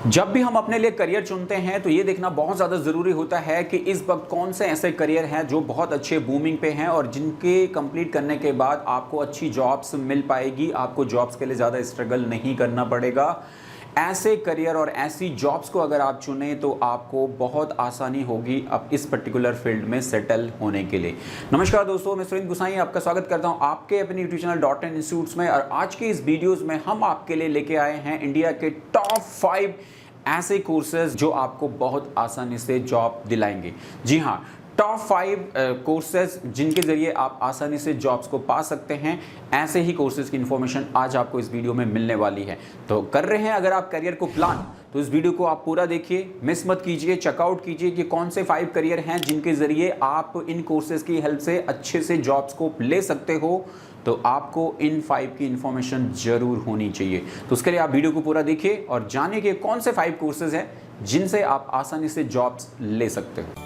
जब भी हम अपने लिए करियर चुनते हैं तो ये देखना बहुत ज़्यादा ज़रूरी होता है कि इस वक्त कौन से ऐसे करियर हैं जो बहुत अच्छे बूमिंग पे हैं और जिनके कंप्लीट करने के बाद आपको अच्छी जॉब्स मिल पाएगी, आपको जॉब्स के लिए ज़्यादा स्ट्रगल नहीं करना पड़ेगा। ऐसे करियर और ऐसी जॉब्स को अगर आप चुनें तो आपको बहुत आसानी होगी अब इस पर्टिकुलर फील्ड में सेटल होने के लिए। नमस्कार दोस्तों, मैं सुरेंद्र गुसाई आपका स्वागत करता हूं आपके अपने YouTube channel dot in institutes में। और आज के इस वीडियोस में हम आपके लिए लेके आए हैं इंडिया के टॉप 5 ऐसे कोर्सेज जो आपको बहुत आसानी से जॉब दिलाएंगे। जी हाँ, टॉप 5 कोर्सेज जिनके जरिए आप आसानी से जॉब्स को पा सकते हैं। ऐसे ही कोर्सेज की इन्फॉर्मेशन आज आपको इस वीडियो में मिलने वाली है। तो कर रहे हैं अगर आप करियर को प्लान, तो इस वीडियो को आप पूरा देखिए, मिस मत कीजिए, चेकआउट कीजिए कि कौन से 5 करियर हैं जिनके जरिए आप इन कोर्सेज की हेल्प से अच्छे से जॉब्स को ले सकते हो। तो आपको इन 5 की इंफॉर्मेशन जरूर होनी चाहिए। तो उसके लिए आप वीडियो को पूरा देखिए और जानिए कि कौन से 5 कोर्सेज हैं जिनसे आप आसानी से जॉब्स ले सकते हो।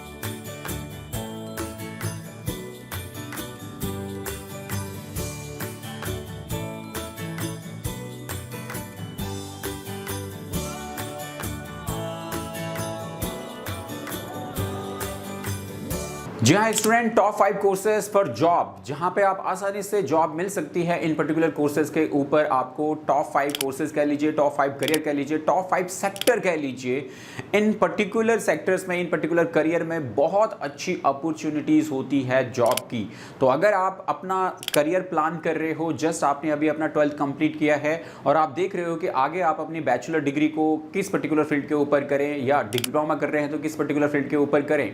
जी हाँ student, top 5 courses for job जहाँ पे आप आसानी से जॉब मिल सकती है। इन पर्टिकुलर कोर्सेज के ऊपर आपको टॉप 5 कोर्सेज कह लीजिए, टॉप 5 करियर कह लीजिए, टॉप 5 सेक्टर कह लीजिए। इन पर्टिकुलर सेक्टर्स में, इन पर्टिकुलर करियर में बहुत अच्छी अपॉर्चुनिटीज़ होती है जॉब की। तो अगर आप अपना करियर प्लान कर रहे हो, जस्ट आपने अभी अपना 12th कंप्लीट किया है और आप देख रहे हो कि आगे आप अपनी बैचलर डिग्री को किस पर्टिकुलर फील्ड के ऊपर करें या डिप्लोमा कर रहे हैं तो किस पर्टिकुलर फील्ड के ऊपर करें,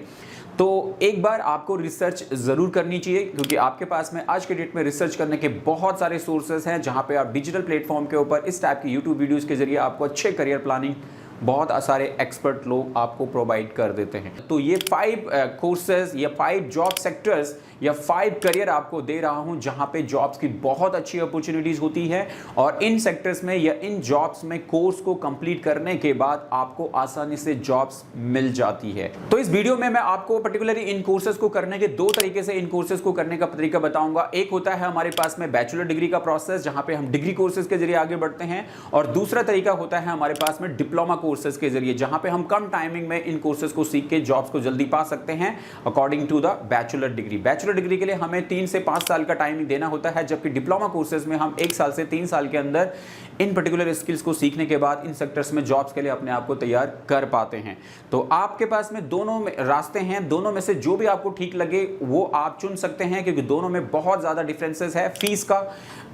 तो एक बार आपको रिसर्च ज़रूर करनी चाहिए, क्योंकि आपके पास में आज के डेट में रिसर्च करने के बहुत सारे सोर्सेज हैं जहां पे आप डिजिटल प्लेटफॉर्म के ऊपर इस टाइप की यूट्यूब वीडियोस के जरिए आपको अच्छे करियर प्लानिंग बहुत सारे एक्सपर्ट लोग आपको प्रोवाइड कर देते हैं। तो ये 5 कोर्सेज या 5 जॉब सेक्टर्स या 5 करियर आपको दे रहा हूं जहां पे जॉब्स की बहुत अच्छी अपॉर्चुनिटीज होती है और इन सेक्टर्स में या इन जॉब्स में कोर्स को कंप्लीट करने के बाद आपको आसानी से जॉब्स मिल जाती है। तो इस वीडियो में मैं आपको पर्टिकुलरली इन कोर्सेज को करने के 2 तरीके से इन कोर्सेज को करने का तरीका बताऊंगा। एक होता है हमारे पास में बैचलर डिग्री का प्रोसेस जहां पे हम डिग्री कोर्सेज के जरिए आगे बढ़ते हैं, और दूसरा तरीका होता है हमारे पास में डिप्लोमा कोर्सेज के जरिए जहां पे हम कम टाइमिंग में इन कोर्सेज को सीख के जॉब्स को जल्दी पा सकते हैं according to the bachelor degree. Bachelor degree के लिए हमें 3 से 5 साल का टाइमिंग देना होता है, जबकि डिप्लोमा कोर्सेज में हम 1 साल से 3 साल के अंदर इन पर्टिकुलर स्किल्स को सीखने के बाद इन सेक्टर्स में जॉब्स के लिए अपने आप को तैयार कर पाते हैं। तो आपके पास में दोनों में रास्ते हैं, दोनों में से जो भी आपको ठीक लगे वो आप चुन सकते हैं, क्योंकि दोनों में बहुत ज्यादा डिफरेंसेस है फीस का।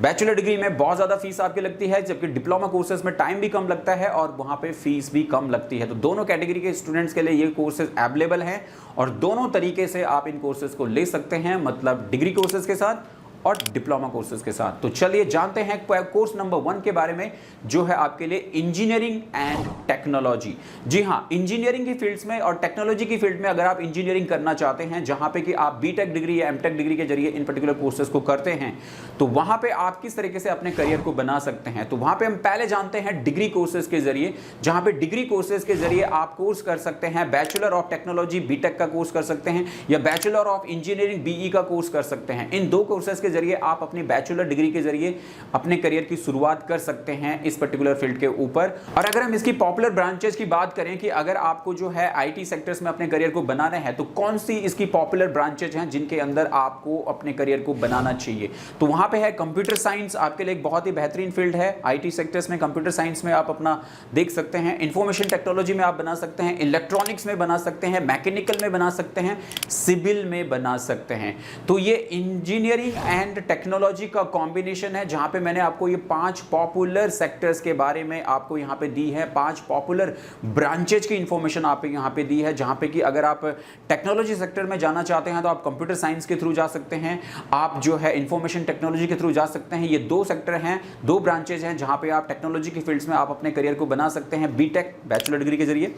बैचलर डिग्री में बहुत ज्यादा फीस आपकी लगती है, जबकि डिप्लोमा कोर्सेज में टाइम भी कम लगता है और वहां पे फीस भी कम लगती है। तो दोनों कैटेगरी के स्टूडेंट्स के लिए ये कोर्सेज अवेलेबल हैं और दोनों तरीके से आप इन कोर्सेज को ले सकते हैं, मतलब डिग्री कोर्सेज के साथ और डिप्लोमा कोर्सेज के साथ। तो चलिए जानते हैं कोर्स नंबर 1 के बारे में, जो है आपके लिए इंजीनियरिंग एंड टेक्नोलॉजी। जी हाँ, इंजीनियरिंग की फील्ड्स में और टेक्नोलॉजी की फील्ड में अगर आप इंजीनियरिंग करना चाहते हैं, जहां पे कि आप बीटेक डिग्री या एमटेक डिग्री के जरिए इन पर्टिकुलर कोर्सेज को करते हैं, तो वहां पे आप किस तरीके से अपने करियर को बना सकते हैं। तो वहां पे हम पहले जानते हैं डिग्री कोर्सेज के जरिए, जहां पे डिग्री कोर्सेज के जरिए आप कोर्स कर सकते हैं बैचलर ऑफ टेक्नोलॉजी बीटेक का कोर्स कर सकते हैं या बैचलर ऑफ इंजीनियरिंग बीई का कोर्स कर सकते हैं। इन 2 कोर्सेज के जरिए आप अपनी बैचलर डिग्री के जरिए अपने करियर की शुरुआत कर सकते हैं इस पर्टिकुलर फील्ड के ऊपर। और अगर हम इसकी पॉपुलर ब्रांचेस की बात करें कि अगर आपको जो है आईटी सेक्टर्स में अपने करियर को बनाना है, तो कौन सी इसकी पॉपुलर ब्रांचेज हैं जिनके अंदर आपको अपने करियर को बनाना चाहिए, तो वहां पे है कंप्यूटर साइंस, आपके लिए एक बहुत ही बेहतरीन फील्ड है। आईटी सेक्टर्स में कंप्यूटर साइंस में आप अपना देख सकते हैं, इंफॉर्मेशन टेक्नोलॉजी में आप बना सकते हैं, इलेक्ट्रॉनिक्स में बना सकते हैं, मैकेनिकल में बना सकते हैं, सिविल में बना सकते हैं। तो ये इंजीनियरिंग एंड टेक्नोलॉजी का कॉम्बिनेशन है, जहां पे मैंने आपको ये 5 पॉपुलर सेक्टर्स के बारे में आपको यहां पे दी है, 5 पॉपुलर ब्रांचेज की इंफॉर्मेशन आप यहां पे दी है, जहां पे कि अगर आप टेक्नोलॉजी सेक्टर में जाना चाहते हैं तो आप कंप्यूटर साइंस के थ्रू जा सकते हैं, आप जो है इंफॉर्मेशन टेक्नोलॉजी के थ्रू जा सकते हैं। ये 2 सेक्टर हैं, 2 ब्रांचेज हैं जहां पे आप टेक्नोलॉजी की फील्ड्स में आप अपने करियर को बना सकते हैं बीटेक बैचलर डिग्री के जरिए।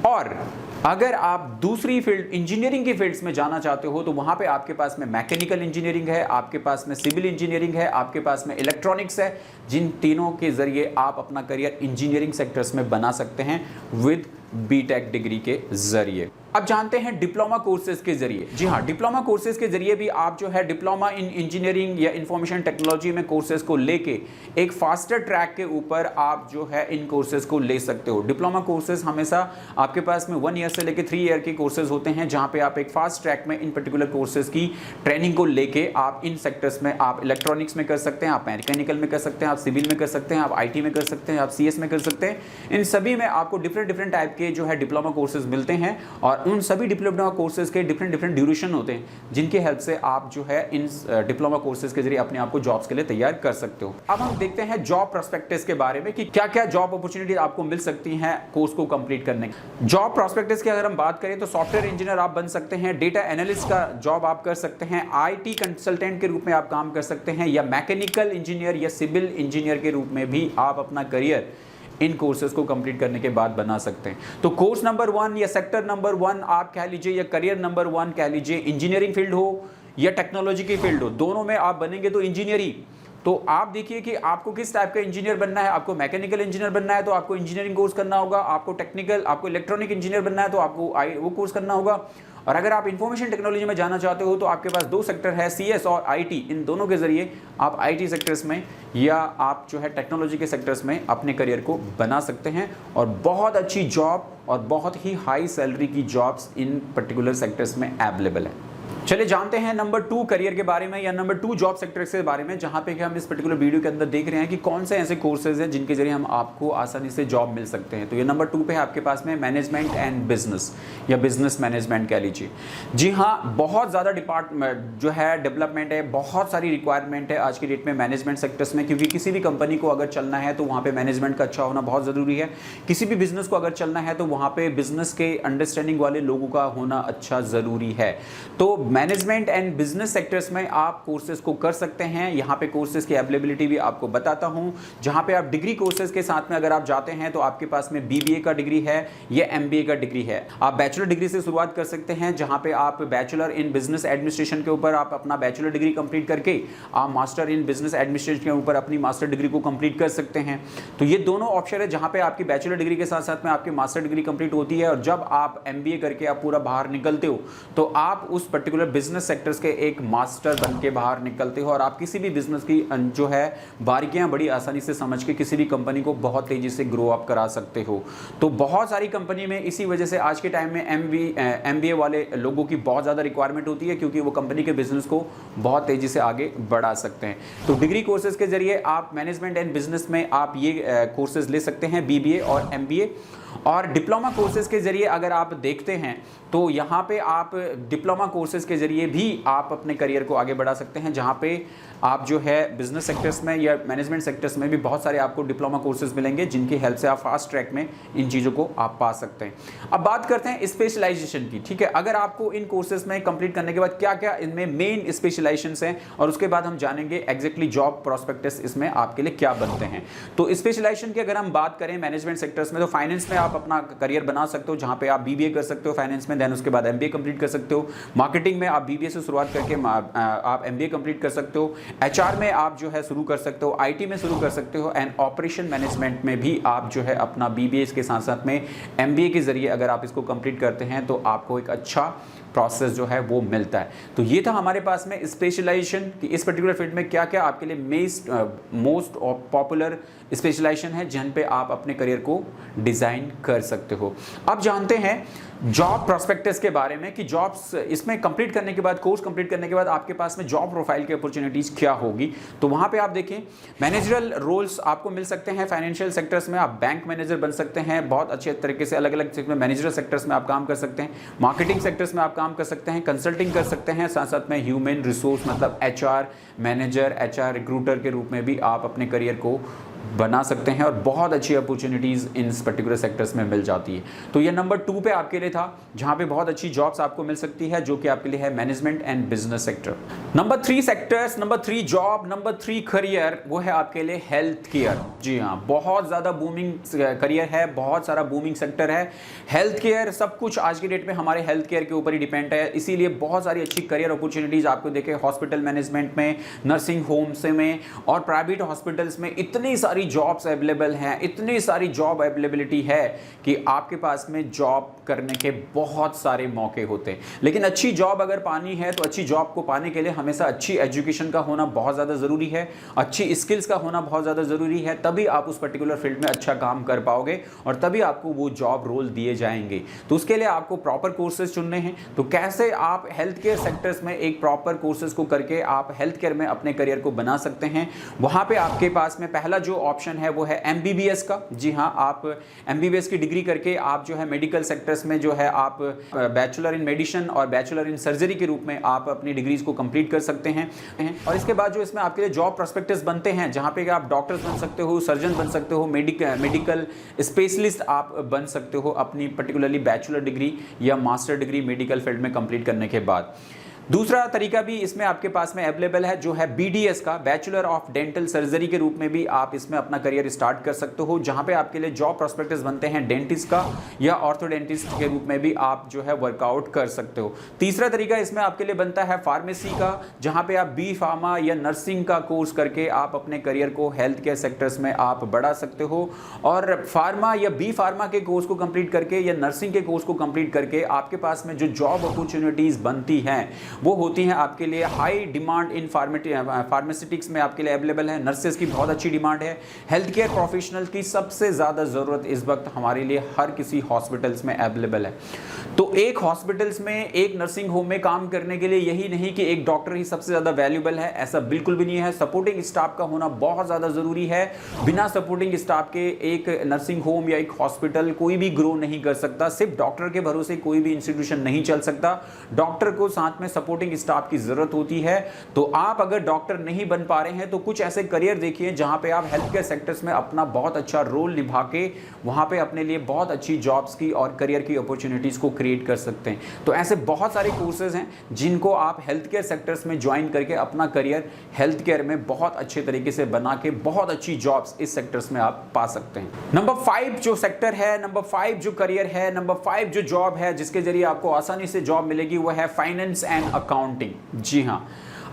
और अगर आप दूसरी फील्ड इंजीनियरिंग की फील्ड्स में जाना चाहते हो, तो वहां पे आपके पास में मैकेनिकल इंजीनियरिंग है, आपके पास में सिविल इंजीनियरिंग है, आपके पास में इलेक्ट्रॉनिक्स है, जिन तीनों के जरिए आप अपना करियर इंजीनियरिंग सेक्टर्स में बना सकते हैं विद बीटेक डिग्री के जरिए। अब जानते हैं डिप्लोमा कोर्सेज के जरिए। जी हाँ, डिप्लोमा कोर्सेज के जरिए भी आप जो है डिप्लोमा इन इंजीनियरिंग या इंफॉर्मेशन टेक्नोलॉजी में कोर्सेज को लेके एक फास्टर ट्रैक के ऊपर आप जो है इन कोर्सेज को ले सकते हो। डिप्लोमा कोर्सेज हमेशा आपके पास में 1 ईयर से लेके 3 ईयर के कोर्सेज होते हैं, जहां पे आप एक फास्ट ट्रैक में इन पर्टिकुलर कोर्सेज की ट्रेनिंग को लेके आप इन सेक्टर्स में, आप इलेक्ट्रॉनिक्स में कर सकते हैं, आप मैकेनिकल में कर सकते हैं, आप सिविल में कर सकते हैं, आप IT में कर सकते हैं, आप CS में कर सकते हैं। इन सभी में आपको डिफरेंट टाइप के जो है डिप्लोमा कोर्सेज मिलते हैं और उन सभी डिप्लोमा कोर्सेज के डिफरेंट ड्यूरेशन होते हैं, जिनकी हेल्प से आप जो है इन डिप्लोमा कोर्सेज के जरिए अपने आप को जॉब्स के लिए तैयार कर सकते हो। अब हम देखते हैं जॉब प्रोस्पेक्टस के बारे में कि क्या क्या जॉब अपॉर्चुनिटी आपको मिल सकती हैं कोर्स को कंप्लीट करने की। जॉब प्रोस्पेक्टस की अगर हम बात करें तो सॉफ्टवेयर इंजीनियर आप बन सकते हैं, डेटा एनालिस्ट का जॉब आप कर सकते हैं, IT कंसल्टेंट के रूप में आप काम कर सकते हैं, या मैकेनिकल इंजीनियर या सिविल इंजीनियर के रूप में भी आप अपना करियर इन कोर्सेज को कंप्लीट करने के बाद बना सकते हैं। तो कोर्स नंबर 1 या सेक्टर नंबर 1 आप कह लीजिए, या करियर नंबर 1 कह लीजिए, इंजीनियरिंग फील्ड हो या टेक्नोलॉजी की फील्ड हो, दोनों में आप बनेंगे तो इंजीनियरिंग। तो आप देखिए कि आपको किस टाइप का इंजीनियर बनना है। आपको मैकेनिकल इंजीनियर बनना है तो आपको इंजीनियरिंग कोर्स करना होगा, आपको टेक्निकल, आपको इलेक्ट्रॉनिक इंजीनियर बनना है तो आपको वो कोर्स करना होगा। और अगर आप इंफॉर्मेशन टेक्नोलॉजी में जाना चाहते हो तो आपके पास 2 सेक्टर है, CS और IT। इन दोनों के जरिए आप IT सेक्टर्स में या आप जो है टेक्नोलॉजी के सेक्टर्स में अपने करियर को बना सकते हैं और बहुत अच्छी जॉब और बहुत ही हाई सैलरी की जॉब्स इन पर्टिकुलर सेक्टर्स में अवेलेबल है। चलिए जानते हैं नंबर 2 करियर के बारे में या नंबर 2 जॉब सेक्टर के बारे में, जहां पे कि हम इस पर्टिकुलर वीडियो के अंदर देख रहे हैं कि कौन से ऐसे कोर्सेज हैं जिनके जरिए हम आपको आसानी से जॉब मिल सकते हैं। तो ये नंबर 2 पे है आपके पास में मैनेजमेंट एंड बिजनेस या बिजनेस मैनेजमेंट कह लीजिए। जी हाँ, बहुत ज़्यादा डिपार्टमेंट जो है डेवलपमेंट है, बहुत सारी रिक्वायरमेंट है आज की डेट में मैनेजमेंट सेक्टर्स में, क्योंकि किसी भी कंपनी को अगर चलना है तो वहाँ पर मैनेजमेंट का अच्छा होना बहुत ज़रूरी है। किसी भी बिजनेस को अगर चलना है तो वहाँ पर बिजनेस के अंडरस्टैंडिंग वाले लोगों का होना अच्छा ज़रूरी है। तो मैनेजमेंट एंड बिजनेस सेक्टर्स में आप कोर्सेज को कर सकते हैं। यहाँ पे कोर्सेज की अवेलेबिलिटी भी आपको बताता हूँ, जहाँ पे आप डिग्री कोर्सेज के साथ में अगर आप जाते हैं तो आपके पास में BBA का डिग्री है या MBA का डिग्री है। आप बैचलर डिग्री से शुरुआत कर सकते हैं, जहाँ पे आप बैचलर इन बिजनेस एडमिनिस्ट्रेशन के ऊपर आप अपना बैचलर डिग्री कंप्लीट करके आप मास्टर इन बिजनेस एडमिनिस्ट्रेशन के ऊपर अपनी मास्टर डिग्री को कंप्लीट कर सकते हैं। तो ये दोनों ऑप्शन है जहाँ पे आपकी बैचलर डिग्री के साथ साथ में आपकी मास्टर डिग्री कंप्लीट होती है, और जब आप MBA करके आप पूरा बाहर निकलते हो तो आप उस पर्टिकुलर बिजनेस सेक्टर्स के एक मास्टर बन के बाहर निकलते हो और आप किसी भी बिजनेस की जो है बारीकियां बड़ी आसानी से समझ के किसी भी कंपनी को बहुत तेजी से ग्रो अप करा सकते हो। तो बहुत सारी कंपनी में इसी वजह से आज के टाइम में MBA वाले लोगों की बहुत ज़्यादा रिक्वायरमेंट होती है, क्योंकि वो कंपनी के बिजनेस को बहुत तेजी से आगे बढ़ा सकते हैं। तो डिग्री कोर्सेज के जरिए आप मैनेजमेंट एंड बिजनेस में आप ये कोर्सेज ले सकते हैं, BBA और MBA। और डिप्लोमा कोर्सेज के जरिए अगर आप देखते हैं तो यहाँ पे आप डिप्लोमा कोर्सेज के जरिए भी आप अपने करियर को आगे बढ़ा सकते हैं, जहाँ पे आप जो है बिजनेस सेक्टर्स में या मैनेजमेंट सेक्टर्स में भी बहुत सारे आपको डिप्लोमा कोर्सेज मिलेंगे, जिनकी हेल्प से आप फास्ट ट्रैक में इन चीज़ों को आप पा सकते हैं। अब बात करते हैं स्पेशलाइजेशन की। ठीक है, अगर आपको इन कोर्सेज में कंप्लीट करने के बाद क्या क्या इनमें मेन स्पेशलाइजेशन हैं, और उसके बाद हम जानेंगे एग्जैक्टली जॉब प्रोस्पेक्टस इसमें आपके लिए क्या बनते हैं। तो स्पेशलाइजेशन की अगर हम बात करें मैनेजमेंट सेक्टर्स में, तो फाइनेंस में आप अपना करियर बना सकते हो, जहाँ पे आप BBA कर सकते हो फाइनेंस में, देन उसके बाद MBA कंप्लीट कर सकते हो। मार्केटिंग में आप BBA से शुरुआत करके आप MBA कंप्लीट कर सकते हो। HR में आप जो है शुरू कर सकते हो, IT में शुरू कर सकते हो, एंड ऑपरेशन मैनेजमेंट में भी आप जो है अपना BBA के साथ साथ में MBA के जरिए अगर आप इसको कंप्लीट करते हैं तो आपको एक अच्छा प्रोसेस जो है वो मिलता है। तो ये था हमारे पास में स्पेशलाइजेशन कि इस पर्टिकुलर फील्ड में क्या क्या आपके लिए मोस्ट पॉपुलर स्पेशलाइजेशन है जिन पे आप अपने करियर को डिज़ाइन कर सकते हो। अब जानते हैं जॉब प्रोस्पेक्टस के बारे में कि जॉब्स इसमें कंप्लीट करने के बाद, कोर्स कंप्लीट करने के बाद आपके पास में जॉब प्रोफाइल की अपॉर्चुनिटीज़ क्या होगी। तो वहाँ पे आप देखें मैनेजरल रोल्स आपको मिल सकते हैं। फाइनेंशियल सेक्टर्स में आप बैंक मैनेजर बन सकते हैं, बहुत अच्छे तरीके से अलग अलग मैनेजरल सेक्टर्स में आप काम कर सकते हैं। मार्केटिंग सेक्टर्स में आप काम कर सकते हैं, कंसल्टिंग कर सकते हैं, साथ साथ में ह्यूमन रिसोर्स मतलब HR मैनेजर, HR रिक्रूटर के रूप में भी आप अपने करियर को बना सकते हैं और बहुत अच्छी अपॉर्चुनिटीज़ इन पर्टिकुलर सेक्टर्स में मिल जाती है। तो ये नंबर 2 पे आपके लिए था, जहां पे बहुत अच्छी जॉब्स आपको मिल सकती है, जो कि आपके लिए है management and business sector. Number 3 sectors, number 3 job, number 3 career, वो है आपके लिए हेल्थ केयर। जी हाँ, बहुत ज़्यादा बूमिंग करियर है, बहुत सारा बूमिंग सेक्टर है। हेल्थ केयर सब कुछ आज की डेट में हमारे हेल्थ केयर के ऊपर ही डिपेंड है, इसीलिए बहुत सारी अच्छी करियर अपॉर्चुनिटीज़ आपको देखे हॉस्पिटल मैनेजमेंट में, नर्सिंग होम्स में और प्राइवेट हॉस्पिटल्स में इतनी सारी जॉब्स अवेलेबल हैं, इतनी सारी जॉब अवेलेबिलिटी है कि आपके पास में जॉब करने के बहुत सारे मौके होते हैं। लेकिन अच्छी जॉब अगर पानी है तो अच्छी जॉब को पाने के लिए हमेशा अच्छी एजुकेशन का होना बहुत ज़्यादा ज़रूरी है, अच्छी स्किल्स का होना बहुत ज़्यादा ज़रूरी है, तभी आप उस पर्टिकुलर फील्ड में अच्छा काम कर पाओगे और तभी आपको वो जॉब रोल दिए जाएंगे। तो उसके लिए आपको प्रॉपर कोर्सेज चुनने हैं। तो कैसे आप हेल्थ केयर सेक्टर्स में एक प्रॉपर कोर्सेज को करके आप हेल्थ केयर में अपने करियर को बना सकते हैं, वहाँ पे आपके पास में पहला जो ऑप्शन है वो है MBBS का। जी हाँ, आप MBBS की डिग्री करके आप जो है मेडिकल सेक्टर्स में जो है आप बैचलर इन मेडिसिन और बैचलर इन सर्जरी के रूप में आप अपनी डिग्रीज को कंप्लीट कर सकते हैं। और इसके बाद जो इसमें आपके लिए जॉब प्रोस्पेक्टस बनते हैं, जहाँ पे आप डॉक्टर्स बन सकते हो, सर्जन बन सकते हो, मेडिकल स्पेशलिस्ट आप बन सकते हो अपनी पर्टिकुलरली बैचलर डिग्री या मास्टर डिग्री मेडिकल फील्ड में कंप्लीट करने के बाद। दूसरा तरीका भी इसमें आपके पास में अवेलेबल है जो है BDS का, बैचलर ऑफ डेंटल सर्जरी के रूप में भी आप इसमें अपना करियर स्टार्ट कर सकते हो, जहां पे आपके लिए जॉब प्रोस्पेक्टस बनते हैं डेंटिस्ट का या ऑर्थोडेंटिस्ट के रूप में भी आप जो है वर्कआउट कर सकते हो। तीसरा तरीका इसमें आपके लिए बनता है फार्मेसी का, जहां पे आप B फार्मा या नर्सिंग का कोर्स करके आप अपने करियर को हेल्थ केयर सेक्टर्स में आप बढ़ा सकते हो। और फार्मा या B फार्मा के कोर्स को कंप्लीट करके या नर्सिंग के कोर्स को कंप्लीट करके आपके पास में जो जॉब अपॉर्चुनिटीज बनती हैं वो होती हैं आपके लिए हाई डिमांड इन फार्मास्यूटिक्स में आपके लिए अवेलेबल है। नर्सेस की बहुत अच्छी डिमांड है, हेल्थ केयर प्रोफेशनल की सबसे ज़्यादा ज़रूरत इस वक्त हमारे लिए हर किसी हॉस्पिटल्स में अवेलेबल है। तो एक हॉस्पिटल्स में, एक नर्सिंग होम में काम करने के लिए यही नहीं कि एक डॉक्टर ही सबसे ज़्यादा वैल्यूबल है, ऐसा बिल्कुल भी नहीं है। सपोर्टिंग स्टाफ का होना बहुत ज़्यादा ज़रूरी है। बिना सपोर्टिंग स्टाफ के एक नर्सिंग होम या एक हॉस्पिटल कोई भी ग्रो नहीं कर सकता। सिर्फ डॉक्टर के भरोसे कोई भी इंस्टीट्यूशन नहीं चल सकता, डॉक्टर को साथ में सपोर्टिंग स्टाफ की जरूरत होती है। तो आप अगर डॉक्टर नहीं बन पा रहे हैं तो कुछ ऐसे करियर देखिए जहां पे आप हेल्थ केयर सेक्टर्स में अपना बहुत अच्छा रोल निभा के वहां पे अपने लिए बहुत अच्छी जॉब्स की और करियर की अपॉर्चुनिटीज को क्रिएट कर सकते हैं। तो ऐसे बहुत सारे कोर्सेज हैं जिनको आप हेल्थ केयर सेक्टर्स में ज्वाइन करके अपना करियर हेल्थ केयर में बहुत अच्छे तरीके से बना के बहुत अच्छी जॉब्स इस सेक्टर्स में आप पा सकते हैं। नंबर 5 जो सेक्टर है, नंबर 5 जो करियर है, नंबर 5 जो जॉब है जिसके जरिए आपको आसानी से जॉब मिलेगी वो है फाइनेंस एंड अकाउंटिंग। जी हाँ,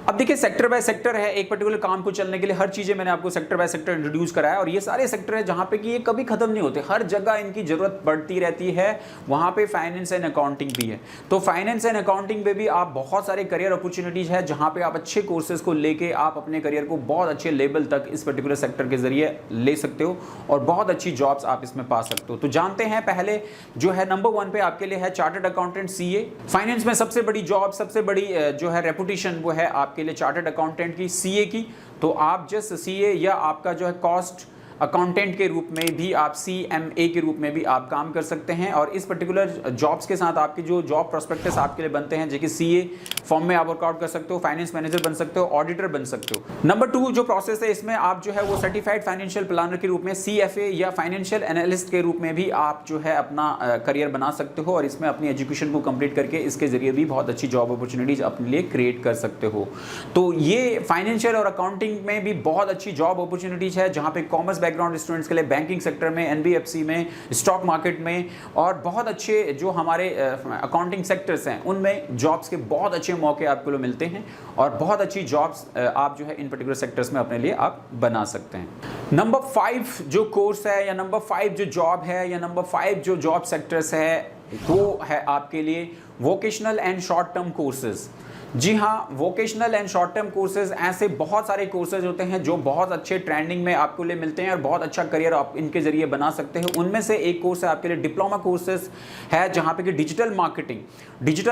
अब देखिए सेक्टर बाय सेक्टर है, एक पर्टिकुलर काम को चलने के लिए हर चीजें मैंने आपको सेक्टर बाय सेक्टर इंट्रोड्यूस कराया और ये सारे सेक्टर है जहां पे कि ये कभी खत्म नहीं होते, हर जगह इनकी जरूरत बढ़ती रहती है। वहां पे फाइनेंस एंड अकाउंटिंग भी है। तो फाइनेंस एंड अकाउंटिंग में भी आप बहुत सारे करियर अपॉर्चुनिटीज है जहां पे आप अच्छे कोर्सेज को लेके आप अपने करियर को बहुत अच्छे लेवल तक इस पर्टिकुलर सेक्टर के जरिए ले सकते हो और बहुत अच्छी जॉब्स आप इसमें पा सकते हो। तो जानते हैं पहले जो है नंबर 1 पे आपके लिए है चार्टर्ड अकाउंटेंट CA। फाइनेंस में सबसे बड़ी जॉब, सबसे बड़ी जो है रेपुटेशन वो है आपके लिए चार्टर्ड अकाउंटेंट की, CA की। तो आप जस्ट CA या आपका जो है कॉस्ट अकाउंटेंट के रूप में भी आप CMA के रूप में भी आप काम कर सकते हैं। और इस पर्टिकुलर जॉब्स के साथ आपके जो जॉब प्रोस्पेक्टस आपके लिए बनते हैं, जो कि CA फॉर्म में आप वर्कआउट कर सकते हो, फाइनेंस मैनेजर बन सकते हो, ऑडिटर बन सकते हो। नंबर 2 जो प्रोसेस है इसमें आप जो है वो सर्टिफाइड फाइनेंशियल प्लानर के रूप में CFA या फाइनेंशियल एनालिस्ट के रूप में भी आप जो है अपना करियर बना सकते हो और इसमें अपनी एजुकेशन को कंप्लीट करके इसके जरिए भी बहुत अच्छी जॉब अपॉर्चुनिटीज अपने लिए क्रिएट कर सकते हो। तो ये फाइनेंशियल और अकाउंटिंग में भी बहुत अच्छी जॉब अपॉर्चुनिटीज है जहाँ पे कॉमर्स बैकग्राउंड स्टूडेंट्स के लिए बैंकिंग सेक्टर में, NBFC में, स्टॉक मार्केट में और बहुत अच्छे जो हमारे अकाउंटिंग सेक्टर्स हैं उनमें जॉब्स के बहुत अच्छे मौके आपको मिलते हैं और बहुत अच्छी जॉब्स आप जो है इन पर्टिकुलर सेक्टर्स में अपने लिए आप बना सकते हैं। नंबर 5 जो कोर्स है या नंबर 5 जो जॉब है या नंबर 5 जो जॉब सेक्टर्स है वो है आपके लिए vocational and short term courses. जी हाँ, vocational and short term courses ऐसे बहुत सारे कोर्सेज होते हैं जो बहुत अच्छे ट्रेंडिंग में आपको लिए मिलते हैं और बहुत अच्छा करियर आप इनके जरिए बना सकते हैं। उनमें से एक कोर्स है आपके लिए डिप्लोमा कोर्सेज है जहाँ पे कि डिजिटल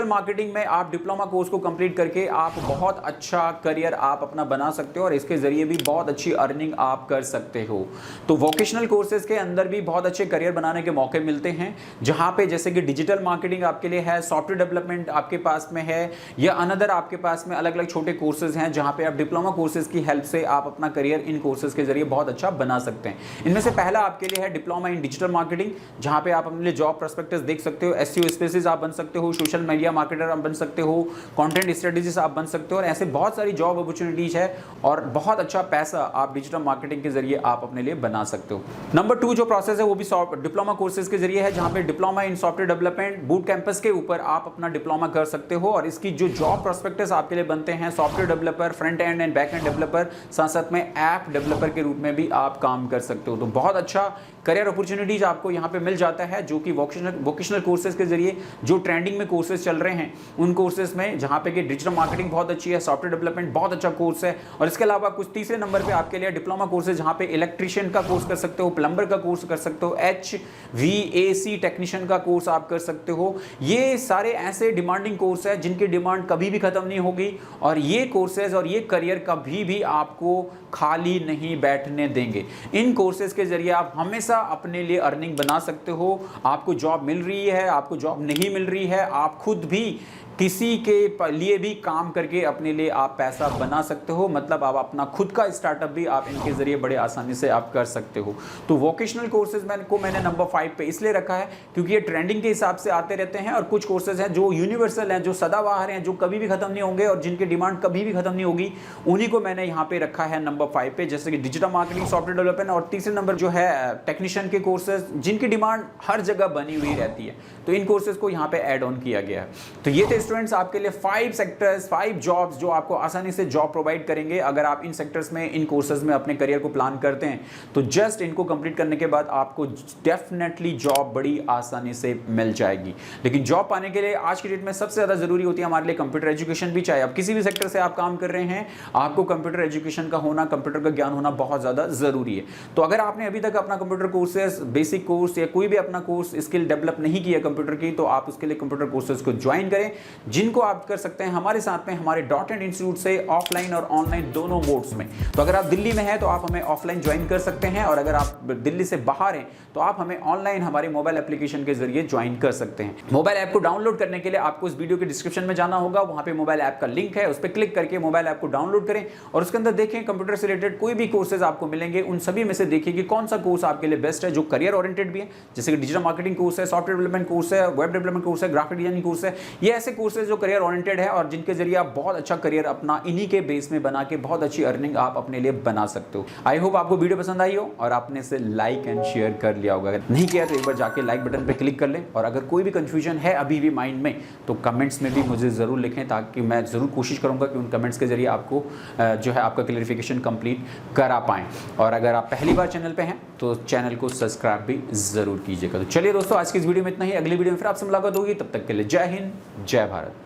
मार्केटिंग में आप डिप्लोमा कोर्स को कंप्लीट करके आप बहुत अच्छा करियर आप अपना बना सकते हो और इसके जरिए भी बहुत अच्छी अर्निंग आप कर सकते हो। तो वोकेशनल कोर्सेज के अंदर भी बहुत अच्छे करियर बनाने के मौके मिलते हैं जहाँ पे जैसे कि डिजिटल मार्केटिंग आपके लिए है, सॉफ्टवेयर डेवलपमेंट आपके पास में है या अनदर आपके पास में अलग अलग छोटे कोर्सेज हैं जहां पे आप डिप्लोमा कोर्सेज की हेल्प से आप अपना करियर इन कोर्सेज के जरिए बहुत अच्छा बना सकते हैं। इनमें से पहला आपके लिए है डिप्लोमा इन डिजिटल मार्केटिंग जहां पे आप अपने लिए जॉब प्रोस्पेक्टस देख सकते हो, SEO स्पेसिस आप बन सकते हो, सोशल मीडिया मार्केटर आप बन सकते हो, कंटेंट स्ट्रेटेजिस्ट आप बन सकते हो और ऐसे बहुत सारी जॉब अपॉर्चुनिटीज है और बहुत अच्छा पैसा आप डिजिटल मार्केटिंग के जरिए आप अपने लिए बना सकते हो। नंबर 2 जो प्रोसेस है वो भी डिप्लोमा कोर्सेज के जरिए है जहां पे diploma in software development boot campus के ऊपर आप अपना डिप्लोमा कर सकते हो और इसकी जो जॉब प्रोस्पेक्टस आपके लिए बनते हैं software developer, front end and back end developer, साथ साथ में ऐप डेवलपर के रूप में भी आप काम कर सकते हो। तो बहुत अच्छा करियर अपॉर्चुनिटीज आपको यहाँ पे मिल जाता है, जो कि वोकेशनल कोर्सेज के जरिए जो ट्रेंडिंग में कोर्सेज चल रहे हैं उन कोर्सेज में, जहाँ पे कि डिजिटल मार्केटिंग बहुत अच्छी है, सॉफ्टवेयर डेवलपमेंट बहुत अच्छा कोर्स है, और इसके अलावा कुछ तीसरे नंबर पे आपके लिए डिप्लोमा कोर्सेज, जहाँ पे इलेक्ट्रीशियन का कोर्स कर सकते हो, प्लम्बर का कोर्स कर सकते हो, HVAC टेक्नीशियन का कोर्स आप कर सकते हो। ये सारे ऐसे डिमांडिंग कोर्स है जिनकी डिमांड कभी भी खत्म नहीं होगी, और ये कोर्सेज और ये करियर कभी भी आपको खाली नहीं बैठने देंगे। इन कोर्सेज के जरिए आप हमेशा अपने लिए अर्निंग बना सकते हो। आपको जॉब मिल रही है, आपको जॉब नहीं मिल रही है, आप खुद भी किसी के लिए भी काम करके अपने लिए आप पैसा बना सकते हो। मतलब आप अपना खुद का स्टार्टअप भी आप इनके जरिए बड़े आसानी से आप कर सकते हो। तो वोकेशनल कोर्सेज मैंने नंबर 5 पे इसलिए रखा है क्योंकि ये ट्रेंडिंग के हिसाब से आते रहते हैं, और कुछ कोर्सेज हैं जो यूनिवर्सल हैं, जो सदाबहार हैं, जो कभी भी खत्म नहीं होंगे और जिनकी डिमांड कभी भी खत्म नहीं होगी, उन्हीं को मैंने यहाँ पे रखा है नंबर 5 पे, जैसे कि डिजिटल मार्केटिंग, सॉफ्टवेयर डेवलपमेंट, और तीसरे नंबर जो है टेक्नीशियन के कोर्सेज, जिनकी डिमांड हर जगह बनी हुई रहती है। तो इन कोर्सेज को यहाँ पे ऐड ऑन किया गया है। तो ये थे स्टूडेंट्स आपके लिए 5 सेक्टर्स, 5 जॉब्स जो आपको आसानी से जॉब प्रोवाइड करेंगे। अगर आप इन सेक्टर्स में, इन कोर्सेज में अपने करियर को प्लान करते हैं तो जस्ट इनको कंप्लीट करने के बाद आपको डेफिनेटली जॉब बड़ी आसानी से मिल जाएगी। लेकिन जॉब पाने के लिए आज की डेट में सबसे ज़्यादा ज़रूरी होती है हमारे लिए कंप्यूटर एजुकेशन भी। चाहे आप किसी भी सेक्टर से आप काम कर रहे हैं, आपको कंप्यूटर एजुकेशन का होना, कंप्यूटर का ज्ञान होना बहुत ज़्यादा ज़रूरी है। तो अगर आपने अभी तक अपना कंप्यूटर कोर्सेज, बेसिक कोर्स या कोई भी अपना कोर्स स्किल डेवलप नहीं किया कंप्यूटर की, तो आप उसके लिए कंप्यूटर कोर्सेज को ज्वाइन करें, जिनको आप कर सकते हैं हमारे साथ में, हमारे डॉट एंड इंस्टीट्यूट से, ऑफलाइन और ऑनलाइन दोनों मोड्स में। तो अगर आप दिल्ली में हैं तो आप हमें ऑफलाइन ज्वाइन कर सकते हैं, और अगर आप दिल्ली से बाहर हैं तो आप हमें ऑनलाइन हमारे मोबाइल एप्लीकेशन के जरिए ज्वाइन कर सकते हैं। मोबाइल ऐप को डाउनलोड करने के लिए आपको इस वीडियो के डिस्क्रिप्शन में जाना होगा, वहां पे मोबाइल ऐप का लिंक है, उस पर क्लिक करके मोबाइल ऐप को डाउनलोड करें और उसके अंदर देखें कंप्यूटर से रिलेटेड कोई भी कोर्सेज आपको मिलेंगे। उन सभी में से देखिए कि कौन सा कोर्स आपके लिए बेस्ट है, जो करियर ओरिएंटेड भी है, जैसे कि डिजिटल मार्केटिंग कोर्स है, सॉफ्टवेयर डेवलपमेंट कोर्स है, वेब डेवलपमेंट कोर्स है, ग्राफिक डिजाइनिंग कोर्स है। ये ऐसे कोर्सेज जो करियर ओरिएंटेड है और जिनके जरिए आप बहुत अच्छा करियर अपना इन्हीं के बेस में बना के बहुत अच्छी अर्निंग आप अपने लिए बना सकते हो। आई होप आपको वीडियो पसंद आई हो और आपने इसे लाइक एंड शेयर कर लिया होगा। अगर नहीं किया तो एक बार जाके लाइक बटन पे क्लिक कर लें, और अगर कोई भी कंफ्यूजन है अभी भी माइंड में तो कमेंट्स में भी मुझे ज़रूर लिखें, ताकि मैं ज़रूर कोशिश करूँगा कि उन कमेंट्स के जरिए आपको जो है आपका क्लैरिफिकेशन कंप्लीट करा पाएँ। और अगर आप पहली बार चैनल पर हैं तो चैनल को सब्सक्राइब भी ज़रूर कीजिएगा। तो चलिए दोस्तों, आज की इस वीडियो में इतना ही। अगली वीडियो में फिर आपसे मुलाकात होगी, तब तक के लिए जय हिंद, जय भारत।